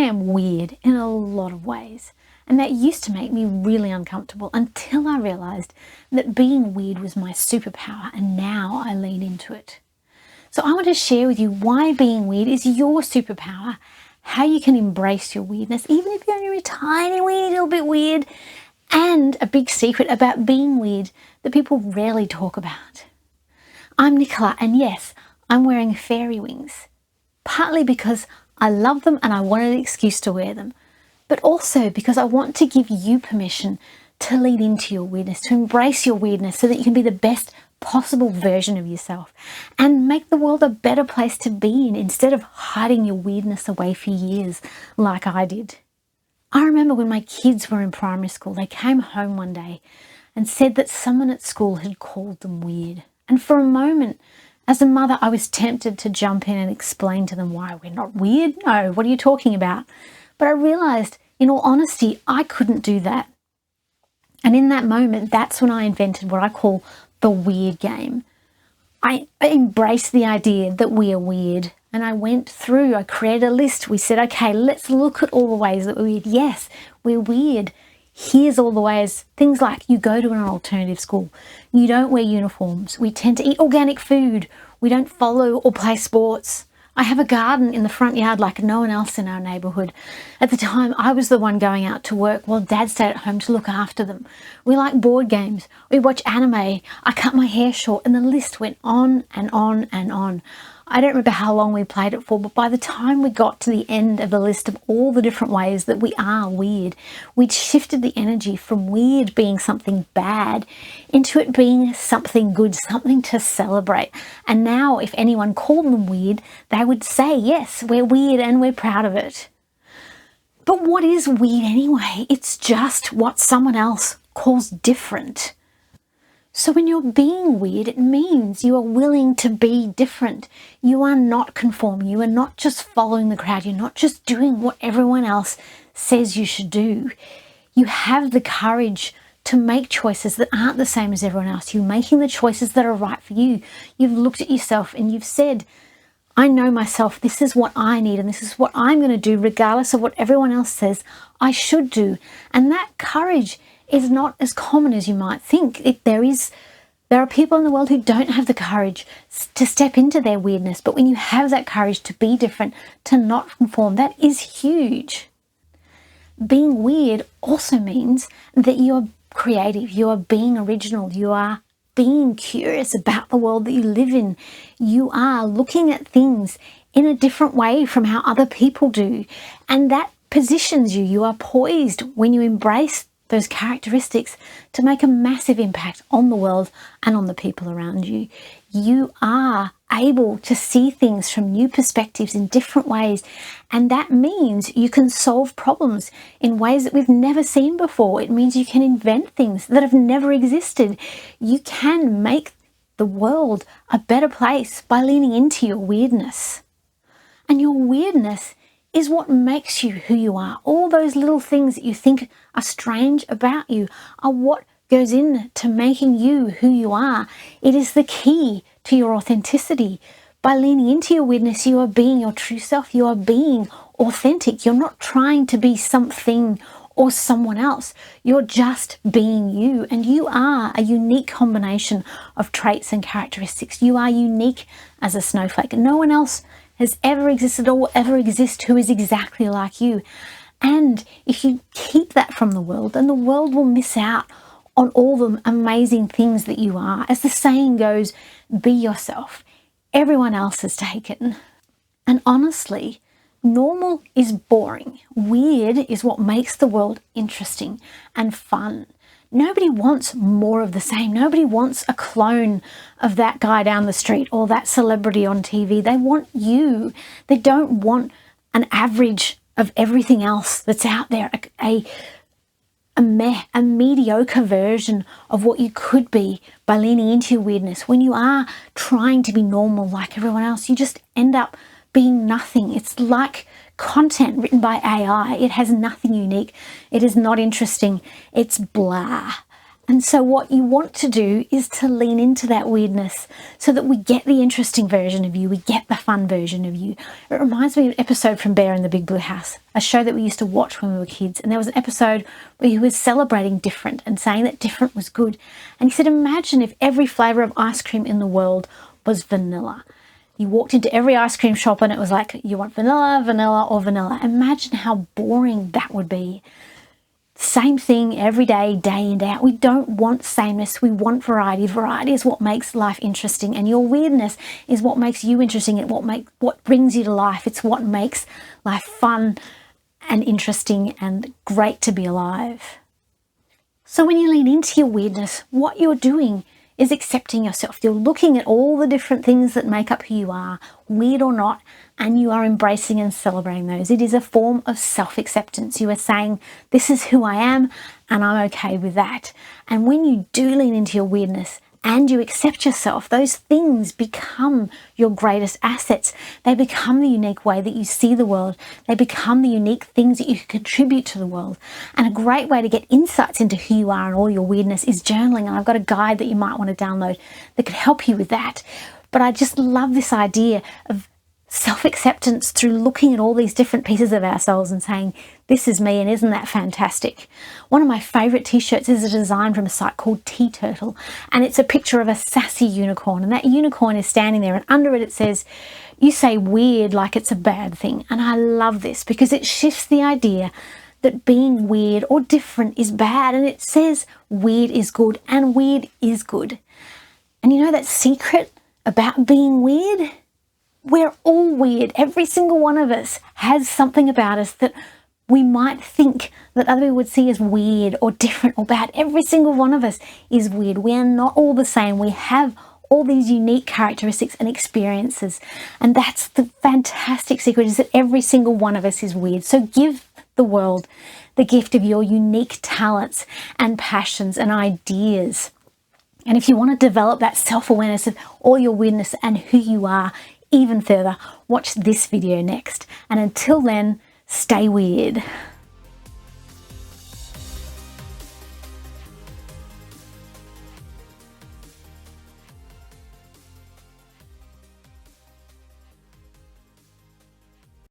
am weird in a lot of ways. And that used to make me really uncomfortable until I realized that being weird was my superpower, and now I lean into it. So I want to share with you why being weird is your superpower, how you can embrace your weirdness, even if you're only a tiny weeny little bit weird, and a big secret about being weird that people rarely talk about. I'm Nicola, and yes, I'm wearing fairy wings, partly because I love them and I wanted an excuse to wear them, but also because I want to give you permission to lean into your weirdness, to embrace your weirdness so that you can be the best possible version of yourself and make the world a better place to be in instead of hiding your weirdness away for years like I did. I remember when my kids were in primary school, they came home one day and said that someone at school had called them weird. And for a moment, as a mother, I was tempted to jump in and explain to them why we're not weird. No, what are you talking about? But I realized, in all honesty, I couldn't do that. And in that moment, that's when I invented what I call the weird game. I embraced the idea that we are weird. And I created a list. We said, okay, let's look at all the ways that we're weird. Yes, we're weird. Here's all the ways. Things like you go to an alternative school. You don't wear uniforms. We tend to eat organic food. We don't follow or play sports. I have a garden in the front yard like no one else in our neighbourhood. At the time, I was the one going out to work while Dad stayed at home to look after them. We like board games. We watch anime. I cut my hair short, and the list went on and on and on. I don't remember how long we played it for, but by the time we got to the end of the list of all the different ways that we are weird, we'd shifted the energy from weird being something bad into it being something good, something to celebrate. And now if anyone called them weird, they would say, yes, we're weird and we're proud of it. But what is weird anyway? It's just what someone else calls different. So when you're being weird, it means you are willing to be different. You are not conforming. You are not just following the crowd. You're not just doing what everyone else says you should do. You have the courage to make choices that aren't the same as everyone else. You're making the choices that are right for you. You've looked at yourself and you've said, I know myself. This is what I need and this is what I'm going to do regardless of what everyone else says I should do. And that courage is not as common as you might think. There are people in the world who don't have the courage to step into their weirdness, but when you have that courage to be different, to not conform, that is huge. Being weird also means that you are creative, you are being original, you are being curious about the world that you live in. You are looking at things in a different way from how other people do, and that positions you. You are poised when you embrace those characteristics to make a massive impact on the world and on the people around you. You are able to see things from new perspectives in different ways, and that means you can solve problems in ways that we've never seen before. It means you can invent things that have never existed. You can make the world a better place by leaning into your weirdness. And your weirdness is what makes you who you are. All those little things that you think are strange about you are what goes into making you who you are. It is the key to your authenticity. By leaning into your weirdness, you are being your true self. You are being authentic. You're not trying to be something or someone else. You're just being you, and you are a unique combination of traits and characteristics. You are unique as a snowflake. No one else has ever existed or will ever exist who is exactly like you. And if you keep that from the world, then the world will miss out on all the amazing things that you are. As the saying goes, be yourself. Everyone else is taken. And honestly, normal is boring. Weird is what makes the world interesting and fun. Nobody wants more of the same. Nobody wants a clone of that guy down the street or that celebrity on TV. They want you. They don't want an average of everything else that's out there, a mediocre version of what you could be by leaning into your weirdness. When you are trying to be normal like everyone else, you just end up being nothing. It's like content written by AI. It has nothing unique. It is not interesting. It's blah. And so what you want to do is to lean into that weirdness so that we get the interesting version of you, we get the fun version of you. It reminds me of an episode from Bear in the Big Blue House, a show that we used to watch when we were kids. And there was an episode where he was celebrating different and saying that different was good. And he said, imagine if every flavour of ice cream in the world was vanilla. You walked into every ice cream shop and it was like, you want vanilla, vanilla, or vanilla. Imagine how boring that would be. Same thing every day, day in, day out. We don't want sameness. We want variety. Variety is what makes life interesting, and your weirdness is what makes you interesting. It's what brings you to life. It's what makes life fun and interesting and great to be alive. So when you lean into your weirdness, what you're doing is accepting yourself. You're looking at all the different things that make up who you are, weird or not, and you are embracing and celebrating those. It is a form of self-acceptance. You are saying, this is who I am, and I'm okay with that. And when you do lean into your weirdness and you accept yourself, those things become your greatest assets. They become the unique way that you see the world. They become the unique things that you can contribute to the world. And a great way to get insights into who you are and all your weirdness is journaling. And I've got a guide that you might want to download that could help you with that. But I just love this idea of self-acceptance through looking at all these different pieces of ourselves and saying, this is me, and isn't that fantastic? One of my favourite t-shirts is a design from a site called Tea Turtle, and it's a picture of a sassy unicorn, and that unicorn is standing there, and under it says, you say weird like it's a bad thing. And I love this because it shifts the idea that being weird or different is bad, and it says weird is good, and weird is good. And you know that secret about being weird? We're all weird. Every single one of us has something about us that we might think that other people would see as weird or different or bad. Every single one of us is weird. We are not all the same. We have all these unique characteristics and experiences. And that's the fantastic secret, is that every single one of us is weird. So give the world the gift of your unique talents and passions and ideas. And if you want to develop that self-awareness of all your weirdness and who you are even further, watch this video next. And until then, stay weird.